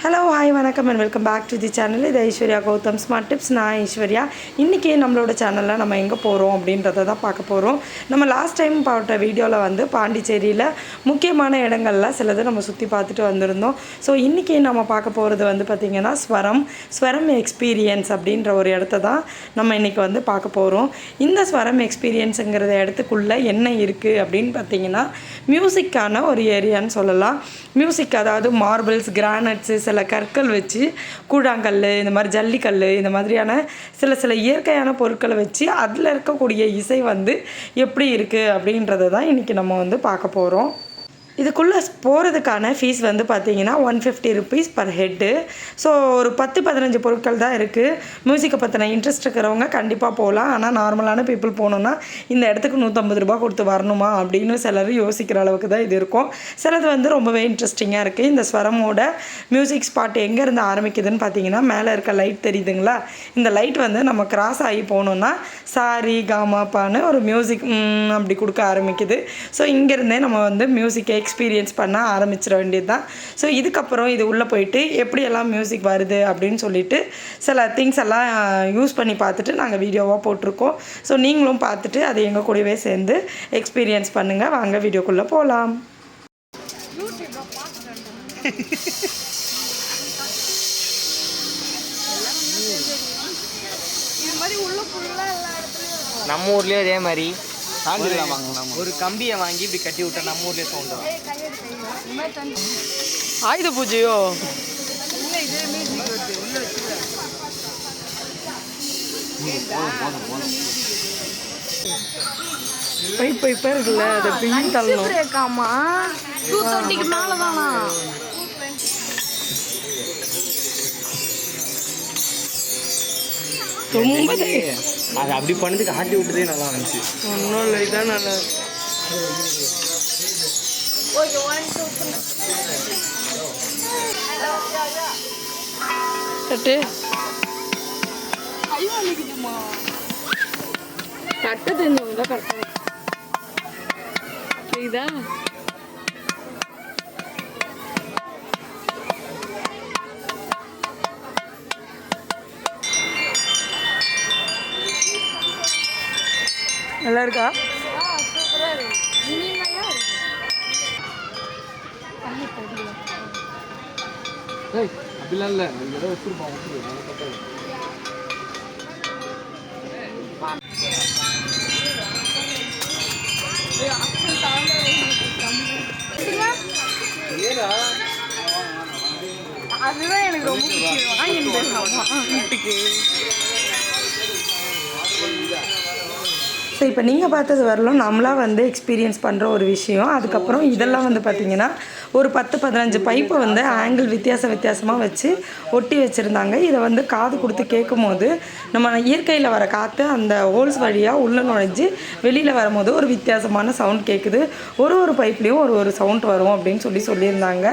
Hello hi வணக்கம் and welcome back to the channel. இது Aishwarya Gautham smart tips. நான் ஐஸ்வர்யா. இன்றைக்கி நம்மளோட சேனலில் நம்ம எங்கே போகிறோம் அப்படின்றத தான் பார்க்க போகிறோம். நம்ம லாஸ்ட் டைம் பார்த்த வீடியோவில் பாண்டிச்சேரியில் முக்கியமான இடங்கள்லாம் சிலது நம்ம சுற்றி பார்த்துட்டு வந்திருந்தோம். ஸோ இன்றைக்கி நம்ம பார்க்க போகிறது பார்த்திங்கன்னா ஸ்வரம் எக்ஸ்பீரியன்ஸ் அப்படின்ற ஒரு இடத்த தான் நம்ம இன்றைக்கி பார்க்க போகிறோம். இந்த ஸ்வரம் எக்ஸ்பீரியன்ஸுங்கிற இடத்துக்குள்ளே என்ன இருக்குது அப்படின்னு பார்த்திங்கன்னா மியூசிக்கான ஒரு ஏரியான்னு சொல்லலாம். மியூசிக், அதாவது மார்பிள்ஸ், கிரானைட்ஸு, சில கற்கள் வச்சு, கூழாங்கல், இந்த மாதிரி ஜல்லிக்கல், இந்த மாதிரியான சில இயற்கையான பொருட்களை வச்சு அதில் இருக்கக்கூடிய இசை எப்படி இருக்குது அப்படின்றத தான் இன்றைக்கி நம்ம பார்க்க போகிறோம். இதுக்குள்ளே போகிறதுக்கான ஃபீஸ் பார்த்திங்கன்னா 150 ருபீஸ் பர் ஹெட்டு. ஸோ ஒரு 10-15 பொருட்கள் தான் இருக்குது. மியூசிக்கை பற்றின இன்ட்ரெஸ்ட் இருக்கிறவங்க கண்டிப்பாக போகலாம். ஆனால் நார்மலான பீப்புள் போகணுன்னா இந்த இடத்துக்கு 150 ரூபா கொடுத்து வரணுமா அப்படின்னு சிலர் யோசிக்கிற அளவுக்கு தான் இது இருக்கும். சிலது ரொம்பவே இன்ட்ரெஸ்டிங்காக இருக்குது. இந்த ஸ்வரமோட மியூசிக் ஸ்பாட் எங்கேருந்து ஆரம்பிக்குதுன்னு பார்த்தீங்கன்னா, மேலே இருக்க லைட் தெரியுதுங்களா? இந்த லைட் நம்ம கிராஸ் ஆகி போகணுன்னா சாரி காமாப்பான்னு ஒரு மியூசிக் அப்படி கொடுக்க ஆரம்பிக்குது. ஸோ இங்கேருந்தே நம்ம மியூசிக்கை எக்ஸ்பீரியன்ஸ் பண்ண ஆரம்பிச்சிட வேண்டியது தான். ஸோ இதுக்கப்புறம் இது உள்ளே போயிட்டு எப்படியெல்லாம் மியூசிக் வருது அப்படின்னு சொல்லிட்டு சில திங்ஸ் எல்லாம் யூஸ் பண்ணி பார்த்துட்டு நாங்கள் வீடியோவாக போட்டிருக்கோம். ஸோ நீங்களும் பார்த்துட்டு அதை எங்கள் கூடவே சேர்ந்து எக்ஸ்பீரியன்ஸ் பண்ணுங்கள். வாங்க வீடியோக்குள்ளே போகலாம். நம்ம ஊர்லேயே அதே மாதிரி ஒரு கம்பியை வாங்கி இப்படி கட்டி விட்டா நம்ம ஊர்லேயே சவுண்ட் வரும். ஆயுத பூஜையோ? பைப் இருக்குல்ல, அதை பின் தள்ளணும். 230க்கு மேலே தானா? ரொம்ப அது அப்படி பண்ணதுக்கு ஆட்டி விட்டதே நல்லா இருந்துச்சு. ஒன்றும் இல்லை, இதான் நல்லா தட்டு தட்டு தெரிஞ்சவங்க தான் கரெக்டாக புரியுதா? நல்லா இருக்கா? அப்படிலாம் இல்லை, ஏதோ வச்சிருப்போம். அதுதான் எனக்கு ரொம்ப பிடிக்கும் வீட்டுக்கு. ஸோ இப்போ நீங்கள் பார்த்தது வரலும் நம்மளாக எக்ஸ்பீரியன்ஸ் பண்ணுற ஒரு விஷயம். அதுக்கப்புறம் இதெல்லாம் பார்த்திங்கன்னா ஒரு 10-15 பைப்பை ஆங்கிள் வித்தியாசமாக வச்சு ஒட்டி வச்சுருந்தாங்க. இதை காது கொடுத்து கேட்கும் போது நம்ம இயற்கையில் வர காற்று அந்த ஹோல்ஸ் வழியாக உள்ளே நுழைஞ்சு வெளியில் வரும்போது ஒரு வித்தியாசமான சவுண்ட் கேட்குது. ஒரு பைப்லேயும் ஒரு சவுண்ட் வரும் அப்படின்னு சொல்லியிருந்தாங்க.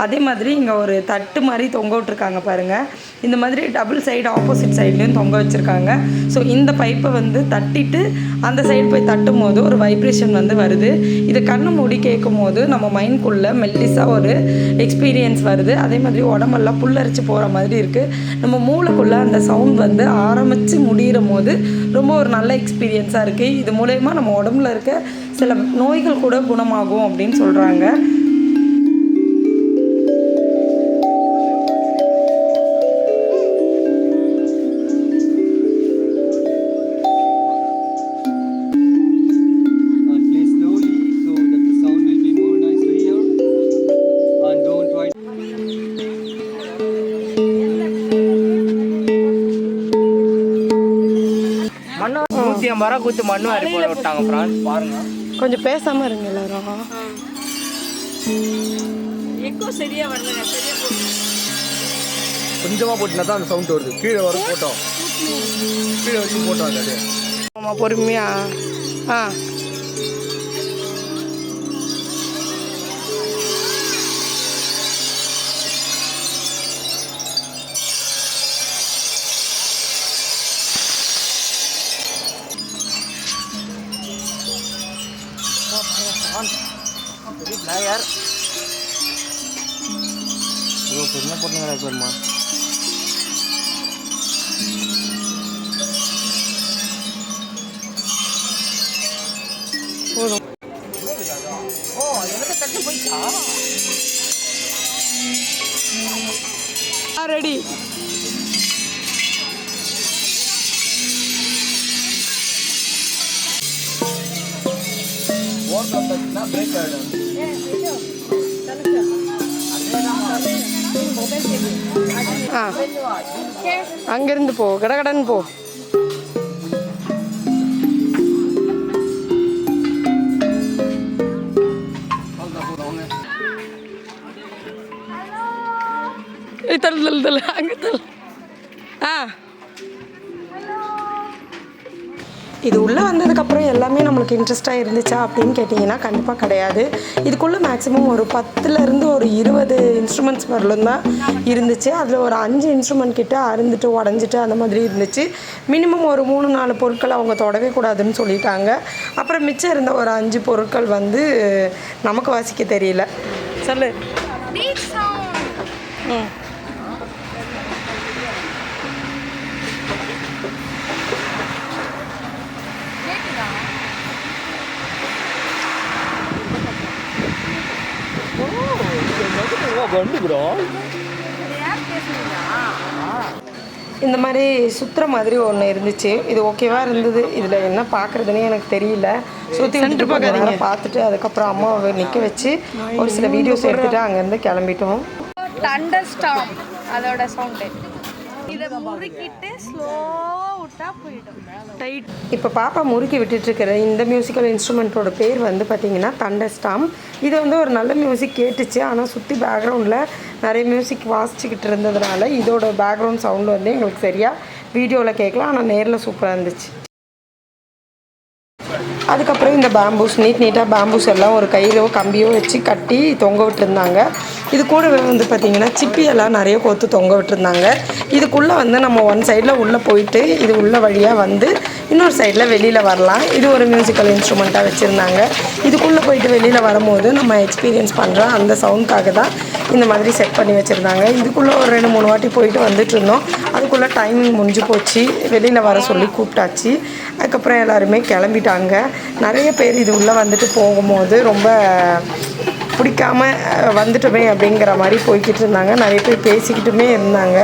அதே மாதிரி இங்கே ஒரு தட்டு மாதிரி தொங்க விட்டுருக்காங்க பாருங்கள். இந்த மாதிரி டபுள் சைடு ஆப்போசிட் சைட்லேயும் தொங்க வச்சுருக்காங்க. ஸோ இந்த பைப்பை தட்டிட்டு அந்த சைடு போய் தட்டும் போது ஒரு வைப்ரேஷன் வருது. இதை கண்ணு மூடி கேட்கும் போது நம்ம மைண்ட்குள்ளே மெல்லிஸாக ஒரு எக்ஸ்பீரியன்ஸ் வருது. அதே மாதிரி உடம்பெல்லாம் புல்லரிச்சு போகிற மாதிரி இருக்குது. நம்ம மூளைக்குள்ளே அந்த சவுண்ட் ஆரம்பித்து முடிகிற போது ரொம்ப ஒரு நல்ல எக்ஸ்பீரியன்ஸாக இருக்குது. இது மூலயமா நம்ம உடம்புல இருக்க சில நோய்கள் கூட குணமாகும் அப்படின்னு சொல்கிறாங்க. மரம் குத்து மண்ணு அரி போட விட்டாங்க. பிரான்ஸ் பாருங்க, கொஞ்சம் பேசாமல் இருங்க எல்லாரும். எக்கோ சரியா வரல, சரியா போட்டு கொஞ்சமாக போட்டுனா தான் அந்த சவுண்ட் வருது. கீழே வர போட்டோம், கீழே வச்சு போட்டோம். அது ஆமாம், பொறுமையா. என்ன பண்ணுங்க பெருமா போதும். ரெடி. பிரேக் ஆகிடும். அங்கிருந்து போ, கடகடன்னு போ. தள்ளு அங்கே தள்ளு. இது உள்ளே வந்ததுக்கப்புறம் எல்லாமே நம்மளுக்கு இன்ட்ரெஸ்ட்டாக இருந்துச்சா அப்படின்னு கேட்டிங்கன்னா கண்டிப்பாக கிடையாது. இதுக்குள்ளே மேக்ஸிமம் ஒரு 10லேருந்து ஒரு 20 இன்ஸ்ட்ருமெண்ட்ஸ் வரலும் தான் இருந்துச்சு. அதில் ஒரு 5 இன்ஸ்ட்ருமெண்ட் கிட்ட அருந்துட்டு உடஞ்சிட்டு அந்த மாதிரி இருந்துச்சு. மினிமம் ஒரு 3-4 பொருட்கள் அவங்க தொடவே கூடாதுன்னு சொல்லிட்டாங்க. அப்புறம் மிச்சம் இருந்த ஒரு 5 பொருட்கள் வந்து நமக்கு வாசிக்க தெரியல. சொல்லு. இந்த மாதிரி சுற்றுற மாதிரி ஒன்று இருந்துச்சு. இது ஓகேவாக இருந்தது. இதில் என்ன பார்க்குறதுனே எனக்கு தெரியல. சுற்றி வந்துட்டு பார்க்காதீங்க. பார்த்துட்டு அதுக்கப்புறம் அம்மாவை நிற்க வச்சு ஒரு சில வீடியோஸ் எடுத்துகிட்டு அங்கேருந்து கிளம்பிட்டோம். தண்டர்ஸ்டார்ம் அதோட சவுண்டு இதை முறுக்கிட்டு ஸ்லோவாக விட்டா போயிடும். டைட். இப்போ பாப்பா முறுக்கி விட்டுட்டுருக்கிற இந்த மியூசிக்கல் இன்ஸ்ட்ருமெண்ட்டோட பேர் வந்து பார்த்திங்கன்னா தண்டர்ஸ்டார்ம். இது வந்து ஒரு நல்ல மியூசிக் கேட்டுச்சு. ஆனால் சுற்றி பேக்ரவுண்டில் நிறைய மியூசிக் வாசிச்சுக்கிட்டு இருந்ததுனால இதோட பேக்ரவுண்ட் சவுண்டு வந்து எங்களுக்கு சரியாக வீடியோவில் கேட்கலாம். ஆனால் நேரில் சூப்பராக இருந்துச்சு. அதுக்கப்புறம் இந்த பேம்பூஸ் நீட்டாக பேம்பூஸ் எல்லாம் ஒரு கையிலோ கம்பியோ வச்சு கட்டி தொங்க விட்டுருந்தாங்க. இது கூடவே வந்து பார்த்திங்கன்னா சிப்பியெல்லாம் நிறைய கோத்து தொங்க விட்டுருந்தாங்க. இதுக்குள்ளே வந்து நம்ம ஒன் சைடில் உள்ளே போயிட்டு இது உள்ள வழியாக வந்து இன்னொரு சைடில் வெளியில் வரலாம். இது ஒரு மியூசிக்கல் இன்ஸ்ட்ருமெண்ட்டாக வச்சுருந்தாங்க. இதுக்குள்ளே போயிட்டு வெளியில் வரும்போது நம்ம எக்ஸ்பீரியன்ஸ் பண்ணுற அந்த சவுண்டுக்காக தான் இந்த மாதிரி செட் பண்ணி வச்சுருந்தாங்க. இதுக்குள்ளே ஒரு 2-3 வாட்டி போயிட்டு வந்துட்டு இருந்தோம். அதுக்குள்ளே டைமிங் முடிஞ்சு போச்சு. வெளியில் வர சொல்லி கூப்பிட்டாச்சு. அதுக்கப்புறம் எல்லாருமே கிளம்பிட்டாங்க. நிறைய பேர் இது உள்ளே வந்துட்டு போகும்போது ரொம்ப பிடிக்காம வந்துட்டோமே அப்படிங்கிற மாதிரி போய்கிட்டு இருந்தாங்க. நிறைய பேர் பேசிக்கிட்டுமே இருந்தாங்க.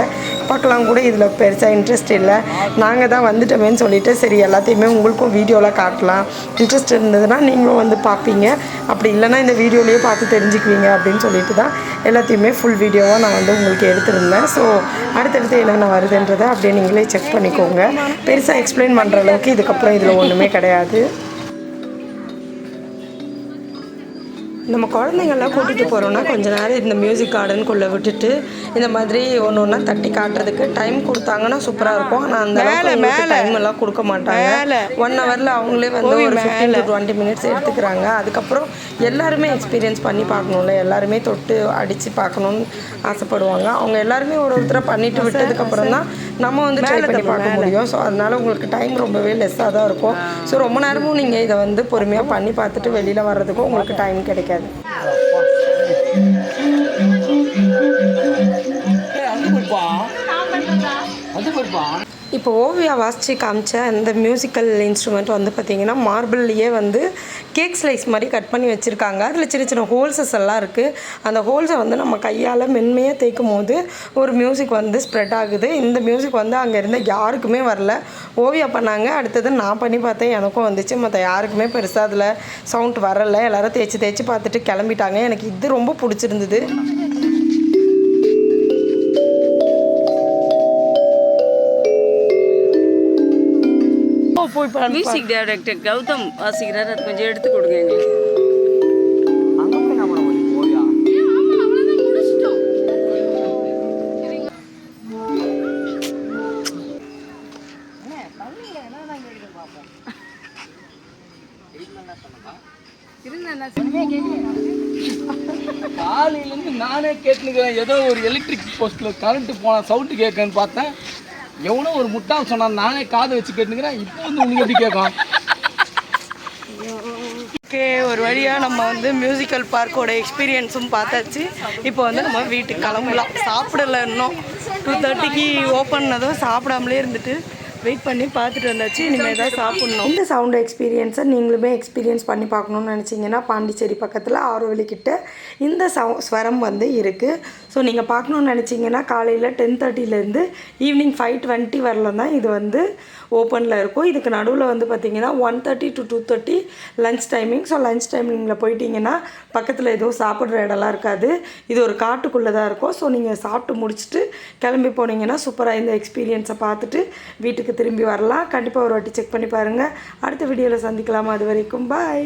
பார்க்கலாம் கூட இதில் பெருசாக இன்ட்ரெஸ்ட் இல்லை. நாங்கள் தான் வந்துட்டோமேன்னு சொல்லிவிட்டு சரி எல்லாத்தையுமே உங்களுக்கும் வீடியோவில் காட்டலாம், இன்ட்ரெஸ்ட் இருந்ததுன்னா நீங்களும் வந்து பார்ப்பீங்க, அப்படி இல்லைனா இந்த வீடியோலேயே பார்த்து தெரிஞ்சுக்குவீங்க அப்படின்னு சொல்லிட்டு தான் எல்லாத்தையுமே ஃபுல் வீடியோவாக நான் வந்து உங்களுக்கு எடுத்திருந்தேன். ஸோ அடுத்தடுத்து என்னென்ன வருதுன்றதை அப்படியே நீங்களே செக் பண்ணிக்கோங்க. பெருசாக எக்ஸ்பிளைன் பண்ணுற அளவுக்கு இதுக்கப்புறம் இதில் ஒன்றுமே கிடையாது. நம்ம குழந்தைங்கள்லாம் கூட்டிகிட்டு போகிறோன்னா கொஞ்ச நேரம் இந்த மியூசிக் கார்டனுக்குள்ளே விட்டுட்டு இந்த மாதிரி ஒன்று ஒன்றா தட்டி காட்டுறதுக்கு டைம் கொடுத்தாங்கன்னா சூப்பராக இருக்கும். ஆனால் அந்த டைம் எல்லாம் கொடுக்க மாட்டாங்க. 1 ஹவரில் அவங்களே வந்து ஒரு 15 to 20 மினிட்ஸ் எடுத்துக்கிறாங்க. அதுக்கப்புறம் எல்லாருமே எக்ஸ்பீரியன்ஸ் பண்ணி பார்க்கணும்ல, எல்லாருமே தொட்டு அடித்து பார்க்கணுன்னு ஆசைப்படுவாங்க. அவங்க எல்லாருமே ஒருத்தரை பண்ணிட்டு விட்டதுக்கப்புறம் தான் நம்ம வந்து ட்ரை பண்ணி பார்க்க முடியும். ஸோ அதனால் உங்களுக்கு டைம் ரொம்பவே லெஸ்ஸாக தான் இருக்கும். ஸோ ரொம்ப நேரமும் நீங்கள் இதை வந்து பொறுமையாக பண்ணி பார்த்துட்டு வெளியில் வர்றதுக்கும் உங்களுக்கு டைம் கிடைக்காது. இப்போ ஓவியா வாசித்து காமிச்ச அந்த மியூசிக்கல் இன்ஸ்ட்ருமெண்ட் வந்து பார்த்திங்கன்னா மார்பிள்லேயே வந்து கேக் ஸ்லைஸ் மாதிரி கட் பண்ணி வச்சுருக்காங்க. அதில் சின்ன சின்ன ஹோல்ஸஸ் எல்லாம் இருக்குது. அந்த ஹோல்ஸை வந்து நம்ம கையால் மென்மையாக தேய்க்கும் போது ஒரு மியூசிக் வந்து ஸ்ப்ரெட் ஆகுது. இந்த மியூசிக் வந்து அங்கே இருந்த யாருக்குமே வரல. ஓவியா பண்ணாங்க. அடுத்தது நான் பண்ணி பார்த்தேன், எனக்கும் வந்துச்சு. மற்ற யாருக்குமே பெருசாக அதில் சவுண்ட் வரலை. எல்லோரும் தேய்ச்சி பார்த்துட்டு கிளம்பிட்டாங்க. எனக்கு இது ரொம்ப பிடிச்சிருந்தது. மியூசிக் டைரக்டர் கௌதம் வாசிக்கிறார், அது கொஞ்சம் எடுத்து கொடுங்க எங்களுக்கு. காலையிலேருந்து நானே கேட்டுக்கிறேன். ஏதோ ஒரு எலக்ட்ரிக் போஸ்ட்டில் கரண்ட்டு போன சவுண்டு கேட்கன்னு பார்த்தேன். எவனோ ஒரு முட்டாள் சொன்னான், நானே காதை வச்சு கேட்டுக்கிறேன். இப்போ வந்து உங்களுக்கு எப்படி கேட்கும்? ஓகே, ஒரு வழியாக நம்ம வந்து மியூசிக்கல் பார்க்கோட எக்ஸ்பீரியன்ஸும் பார்த்தாச்சு. இப்போ வந்து நம்ம வீட்டுக்கு கிளம்பலாம். சாப்பிடல இன்னும் 2:30க்கு ஓப்பன் பண்ணதும் சாப்பிடாமலே இருந்துட்டு வெயிட் பண்ணி பார்த்துட்டு வந்தாச்சு. இனிமேல் தான் சாப்பிட்ணும். இந்த சவுண்ட் எக்ஸ்பீரியன்ஸை நீங்களுமே எக்ஸ்பீரியன்ஸ் பண்ணி பார்க்கணுன்னு நினச்சிங்கன்னா பாண்டிச்சேரி பக்கத்தில் ஆரோவெளிக்கிட்ட இந்த ஸ்வரம் வந்து இருக்குது. ஸோ நீங்கள் பார்க்கணுன்னு நினச்சிங்கன்னா காலையில் 10:30லேருந்து ஈவினிங் 5:20 வரலாம் தான் இது வந்து ஓப்பனில் இருக்கும். இதுக்கு நடுவில் வந்து பார்த்திங்கன்னா 1:30 to 2:30 lunch timing. So lunch டைமிங்கில் போயிட்டிங்கன்னா பக்கத்தில் எதுவும் சாப்பிட்ற இடம்லாம் இருக்காது. இது ஒரு காட்டுக்குள்ளே தான் இருக்கும். ஸோ நீங்கள் சாப்பிட்டு முடிச்சுட்டு கிளம்பி போனீங்கன்னா சூப்பராக இந்த எக்ஸ்பீரியன்ஸை பார்த்துட்டு வீட்டுக்கு திரும்பி வரலாம். கண்டிப்பாக ஒரு வாட்டி செக் பண்ணி பாருங்கள். அடுத்த வீடியோவில் சந்திக்கலாம். அது வரைக்கும் பாய்.